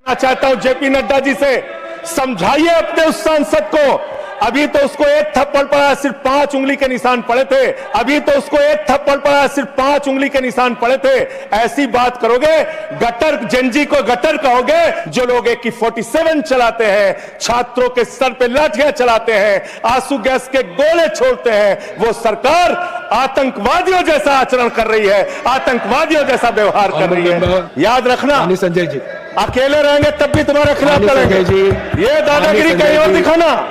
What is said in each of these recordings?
चाहता हूं जेपी नड्डा जी से, समझाइए अपने उस सांसद को। अभी तो उसको एक थप्पड़ पड़ा, सिर्फ 5 उंगली के निशान पड़े थे। अभी तो उसको एक थप्पड़ पड़ा, सिर्फ 5 उंगली के निशान पड़े थे। ऐसी बात करोगे, गटर जेंजी को गटर कहोगे, जो लोग AK-47 चलाते हैं, छात्रों के सर पे लाठियां चलाते हैं, आंसू गैस के गोले छोड़ते हैं, वो सरकार आतंकवादियों जैसा आचरण कर रही है, आतंकवादियों जैसा व्यवहार कर रही है। याद रखना, संजय जी अकेले रहेंगे तब भी तुम्हारे खिलाफ करेंगे। ये दादागिरी कहीं और दिखाना।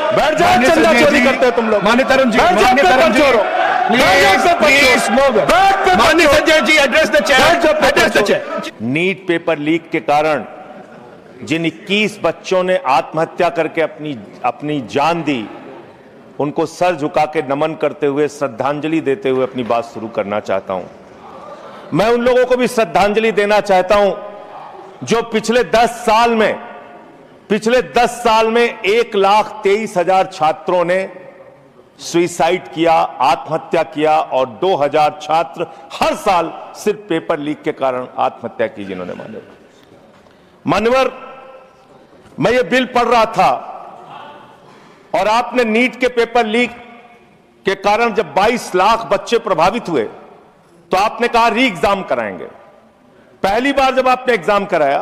बैठ जाओ, चंदा चोरी करते हो तुम लोग। माननीय तरुण जी, माननीय Sanjay ji, address the chair. NEET paper leak के कारण जिन 21 बच्चों ने आत्महत्या करके अपनी जान दी, उनको सर झुका के नमन करते हुए, श्रद्धांजलि देते हुए अपनी बात शुरू करना चाहता हूं। मैं उन लोगों को भी श्रद्धांजलि देना चाहता हूं जो पिछले 10 साल में 1,23,000 छात्रों ने सुसाइड किया, आत्महत्या किया, और 2,000 छात्र हर साल सिर्फ पेपर लीक के कारण आत्महत्या की जिन्होंने। मान्यवर, मैं ये बिल पढ़ रहा था और आपने नीट के पेपर लीक के कारण जब 22 लाख बच्चे प्रभावित हुए तो आपने कहा री एग्जाम कराएंगे। पहली बार जब आपने एग्जाम कराया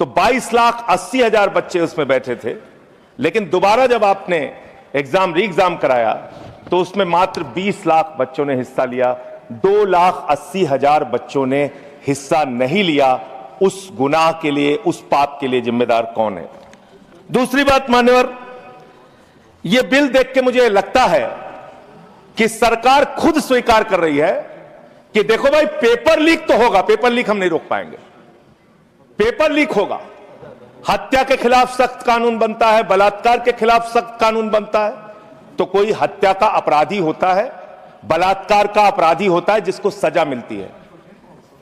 तो 22,80,000 बच्चे उसमें बैठे थे, लेकिन दोबारा जब आपने री एग्जाम कराया तो उसमें मात्र 20 लाख बच्चों ने हिस्सा लिया। 2,80,000 बच्चों ने हिस्सा नहीं लिया। उस गुनाह के लिए, उस पाप के लिए जिम्मेदार कौन है? दूसरी बात मान्यवर, यह बिल देख के मुझे लगता है कि सरकार खुद स्वीकार कर रही है कि देखो भाई, पेपर लीक तो होगा, पेपर लीक हम नहीं रोक पाएंगे, पेपर लीक होगा। हत्या के खिलाफ सख्त कानून बनता है, बलात्कार के खिलाफ सख्त कानून बनता है। तो कोई हत्या का अपराधी होता है, बलात्कार का अपराधी होता है जिसको सजा मिलती है।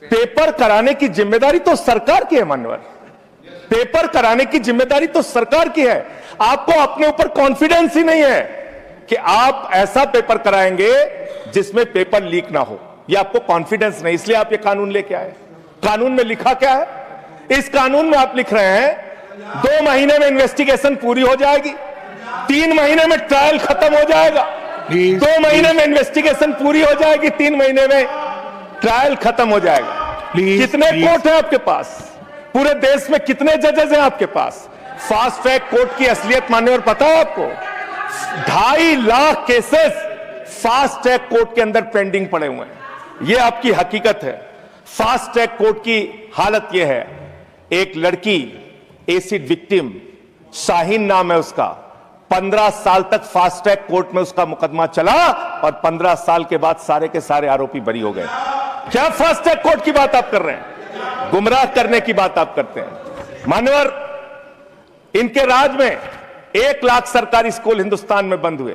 पेपर कराने की जिम्मेदारी तो सरकार की है मान्यवर, पेपर कराने की जिम्मेदारी तो सरकार की है। आपको अपने ऊपर कॉन्फिडेंस ही नहीं है कि आप ऐसा पेपर कराएंगे जिसमें पेपर लीक ना हो। यह आपको कॉन्फिडेंस नहीं, इसलिए आप ये कानून लेके आए। कानून में लिखा क्या है? इस कानून में आप लिख रहे हैं 2 महीने में इन्वेस्टिगेशन पूरी हो जाएगी, 3 महीने में ट्रायल खत्म हो जाएगा। 2 महीने में इन्वेस्टिगेशन पूरी हो जाएगी, 3 महीने में ट्रायल खत्म हो जाएगा। कितने कोर्ट है आपके पास? पूरे देश में कितने जजेस हैं आपके पास? फास्ट ट्रैक कोर्ट की असलियत मान्यवर पता है आपको? 2.5 lakh cases fast track court के अंदर पेंडिंग पड़े हुए हैं। यह आपकी हकीकत है। फास्ट ट्रैक कोर्ट की हालत यह है, एक लड़की एसिड विक्टिम, शाहीन नाम है उसका, 15 साल तक फास्ट ट्रैक कोर्ट में उसका मुकदमा चला और 15 साल के बाद सारे के सारे आरोपी बरी हो गए। क्या फास्ट ट्रैक कोर्ट की बात आप कर रहे हैं? गुमराह करने की बात आप करते हैं मान्यवर। इनके राज में 1 लाख सरकारी स्कूल हिंदुस्तान में बंद हुए।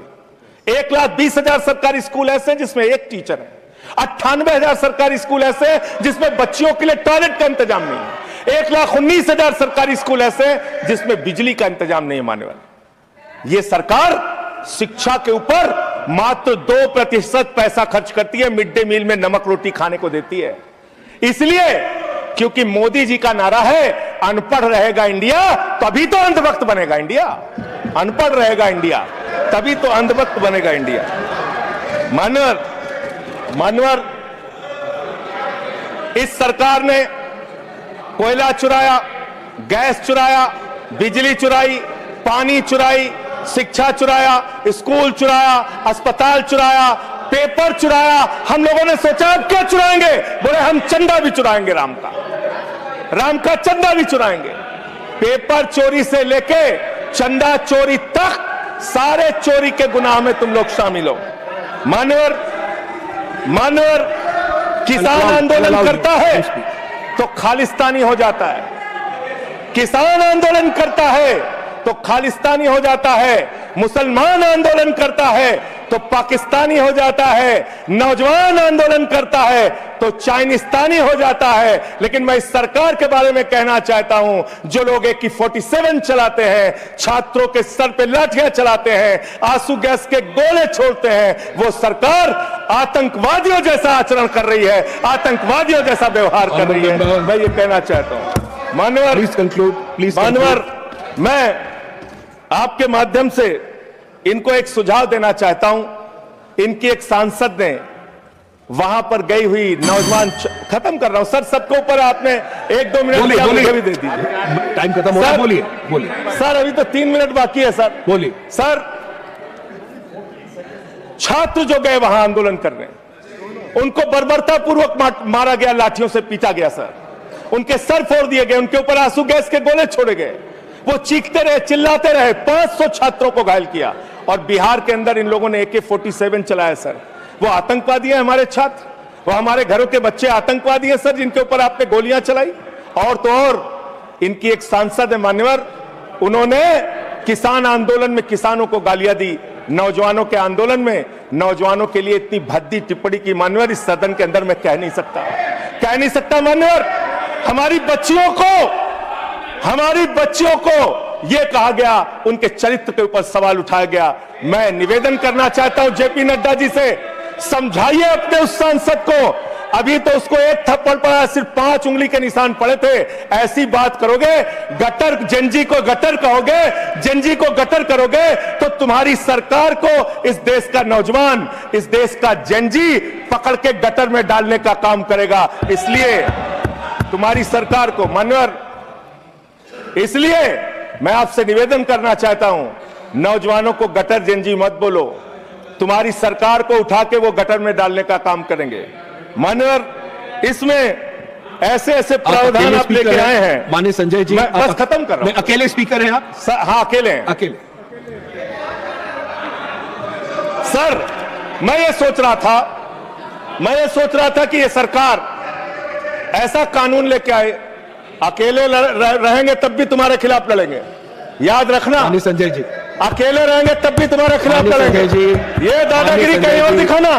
1,20,000 सरकारी स्कूल ऐसे जिसमें एक टीचर है। 98,000 सरकारी स्कूल ऐसे जिसमें बच्चियों के लिए टॉयलेट का इंतजाम नहीं है। 1,19,000 सरकारी स्कूल ऐसे जिसमें बिजली का इंतजाम नहीं है मान्यवर। यह सरकार शिक्षा के ऊपर मात्र 2% पैसा खर्च करती है, मिड डे मील में नमक रोटी खाने को देती है। इसलिए क्योंकि मोदी जी का नारा है, अनपढ़ रहेगा इंडिया तभी तो अंधभक्त बनेगा इंडिया। अनपढ़ रहेगा इंडिया तभी तो अंधभक्त बनेगा इंडिया। मानवर, इस सरकार ने कोयला चुराया, गैस चुराया, बिजली चुराई, पानी चुराई, शिक्षा चुराया, स्कूल चुराया, अस्पताल चुराया, पेपर चुराया। हम लोगों ने सोचा अब क्या चुराएंगे? बोले हम चंदा भी चुराएंगे, राम का चंदा भी चुराएंगे। पेपर चोरी से लेके चंदा चोरी तक सारे चोरी के गुनाह में तुम लोग शामिल हो। मानवर, किसान आंदोलन करता है तो खालिस्तानी हो जाता है। किसान आंदोलन करता है तो खालिस्तानी हो जाता है। मुसलमान आंदोलन करता है तो पाकिस्तानी हो जाता है। नौजवान आंदोलन करता है तो चाइनिस्तानी हो जाता है। लेकिन मैं इस सरकार के बारे में कहना चाहता हूं, जो लोग AK-47 चलाते हैं, छात्रों के सर पे लाठियां चलाते हैं, आंसू गैस के गोले छोड़ते हैं, वो सरकार आतंकवादियों जैसा आचरण कर रही है, आतंकवादियों जैसा व्यवहार कर रही है। मैं ये कहना चाहता हूं। मान्यवर, प्लीज कंक्लूड, प्लीज मान्यवर, मैं आपके माध्यम से इनको एक सुझाव देना चाहता हूं। इनकी एक सांसद ने वहां पर गई हुई नौजवान, खत्म कर रहा हूं सर, सबके ऊपर आपने 1-2 मिनट बोलिए, मुझे भी दे दीजिए। टाइम खत्म हो रहा है, सर, बोलिए बोलिए सर अभी तो 3 मिनट बाकी है सर। बोलिए। सर, छात्र जो गए वहां आंदोलन करने, उनको बर्बरतापूर्वक मारा गया, लाठियों से पीटा गया सर, उनके सर फोड़ दिए गए, उनके ऊपर आंसू गैस के गोले छोड़े गए, वो चीखते रहे, चिल्लाते रहे, 500 छात्रों को घायल किया। और बिहार के अंदर इन लोगों ने AK-47 चलाया सर। वो आतंकवादी हैं हमारे छात्र, वो हमारे घरों के बच्चे आतंकवादी हैं सर, जिनके ऊपर आपने गोलियां चलाई। और तो और इनकी एक सांसद है मान्यवर, उन्होंने किसान आंदोलन में किसानों को गालियां दी, नौजवानों के आंदोलन में नौजवानों के लिए इतनी भद्दी टिप्पणी की मान्यवर, इस सदन के अंदर मैं कह नहीं सकता मान्यवर। हमारी बच्चियों को यह कहा गया, उनके चरित्र के ऊपर सवाल उठाया गया। मैं निवेदन करना चाहता हूं JP नड्डा जी से, समझाइए अपने उस सांसद को। अभी तो उसको एक थप्पड़ पड़ा, सिर्फ 5 उंगली के निशान पड़े थे। ऐसी बात करोगे, गटर जेंजी को गटर कहोगे, जेंजी को गटर करोगे, तो तुम्हारी सरकार को इस देश का नौजवान, इस देश का जेंजी पकड़ के गटर में डालने का काम करेगा। इसलिए तुम्हारी सरकार को मान्यवर, इसलिए मैं आपसे निवेदन करना चाहता हूं, नौजवानों को गटर जेंजी मत बोलो, तुम्हारी सरकार को उठा के वो गटर में डालने का काम करेंगे मान्यवर। इसमें ऐसे प्रावधान आप लेके आए हैं। माननीय संजय जी, मैं बस खत्म कर रहा हूं। अकेले स्पीकर हैं आप? हाँ, अकेले हैं। अकेले। सर, मैं ये सोच रहा था कि ये सरकार ऐसा कानून लेके आए, अकेले रहेंगे तब भी तुम्हारे खिलाफ लड़ेंगे, याद रखना। माननीय संजय जी, अकेले रहेंगे तब भी तुम्हारे खिलाफ लड़ेंगे। ये दादागिरी कहीं और दिखाना।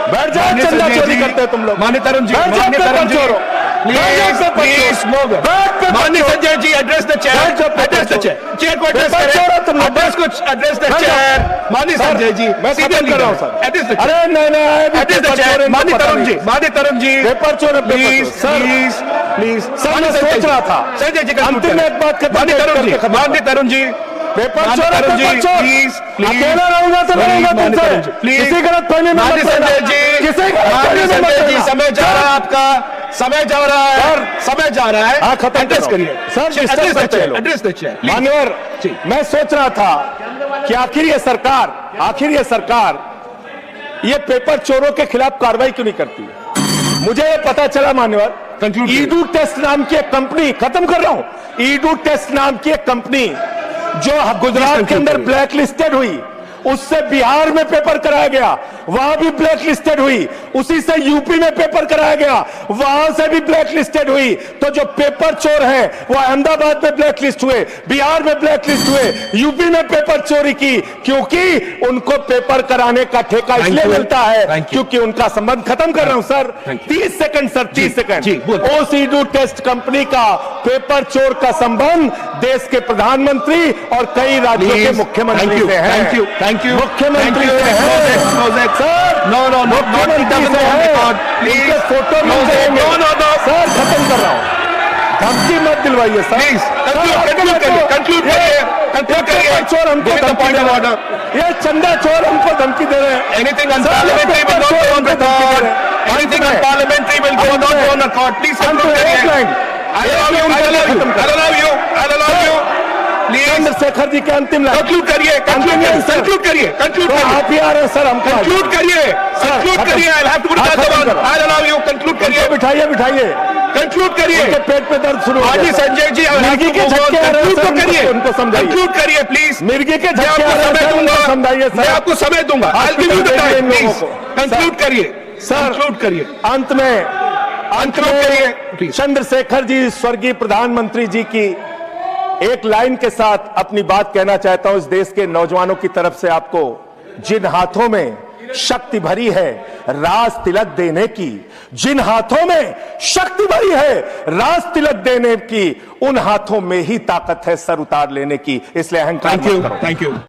बैठ जाओ, चंदा चोरी करते हो तुम लोग। माननीय तरुण जी, माननीय Sanjay ji, address the chair, chair को एड्रेस करें, एड्रेस द चेयर। माननीय संजय जी, मैं खत्म कर रहा हूं सर। Address the chair. अरे नहीं, एड्रेस द चेयर। माननीय तरुण जी, पेपर चोर, प्लीज सर, मैं सोच रहा था संजय जी, अंतिम एक बात, माननीय तरुण जी, पेपर चोर, प्लीज, अकेला रहूंगा तो लड़ूंगा तुमसे, किसी गलत फहमी में मत पड़ना। संजय जी, समय जा रहा है आपका, समय जा रहा है। हाँ, खत्म करिए सर, एड्रेस द चेयर। मान्यवर, मैं सोच रहा था कि आखिर ये सरकार ये पेपर चोरों के खिलाफ कार्रवाई क्यों नहीं करती। मुझे ये पता चला मान्यवर, ईडू टेस्ट नाम की एक कंपनी, खत्म कर रहा हूं, ईडू टेस्ट नाम की एक कंपनी जो गुजरात के अंदर ब्लैक लिस्टेड हुई, उससे बिहार में पेपर कराया गया, वहां भी ब्लैक लिस्टेड हुई, उसी से यूपी में पेपर कराया गया, वहां से भी ब्लैक लिस्टेड हुई। तो जो पेपर चोर है वो अहमदाबाद में ब्लैक लिस्ट हुए, बिहार में ब्लैक लिस्ट हुए, यूपी में पेपर चोरी की, क्योंकि उनको पेपर कराने का ठेका इसलिए मिलता है क्योंकि उनका संबंध, खत्म कर रहा हूं सर, 30 सेकंड सर, 30 सेकंड। ओसीडू टेस्ट कंपनी का पेपर चोर का संबंध देश के प्रधानमंत्री और कई राज्यों के मुख्यमंत्री से है। मुख्यमंत्री से है सर, मुख्यमंत्री से है, फोटो सर, खत्म कर रहा हूं, धमकी मत दिलवाइए सर, कंक्लूड करिए। चोर हमको धमकी दे रहे हैं, ये चंदा चोर हमको धमकी दे रहे हैं। Anything unparliamentary will not go on record. Anything unparliamentary will not go on record. Please conclude करिए। I'll allow you. Chandrashekhar ji के अंतिम लाइन कंक्लूड करिए। आप ही आ रहे हैं सर, हम कंक्लूड करिए। I'll have to put that one. I'll allow you. Conclude करिए। बिठाइए कंक्लूड करिए। पेट पे दर्द शुरू हो गया। संजय जी, मिर्गी के झटके आ रहे हैं सर, उनको समझाइए। कंक्लूड करिए प्लीज। मिर्गी के झटके आ रहे हैं, उनको समझाइए सर। मैं आपको समय दूंगा। I'll give you the time, please. Conclude करिए सर, कंक्लूड करिए। अंत में चंद्रशेखर जी, स्वर्गीय प्रधानमंत्री जी की एक लाइन के साथ अपनी बात कहना चाहता हूं। इस देश के नौजवानों की तरफ से आपको, जिन हाथों में शक्ति भरी है राज तिलक देने की, जिन हाथों में शक्ति भरी है राज तिलक देने की, उन हाथों में ही ताकत है सर उतार लेने की। इसलिए अहंकार मत करो। Thank you.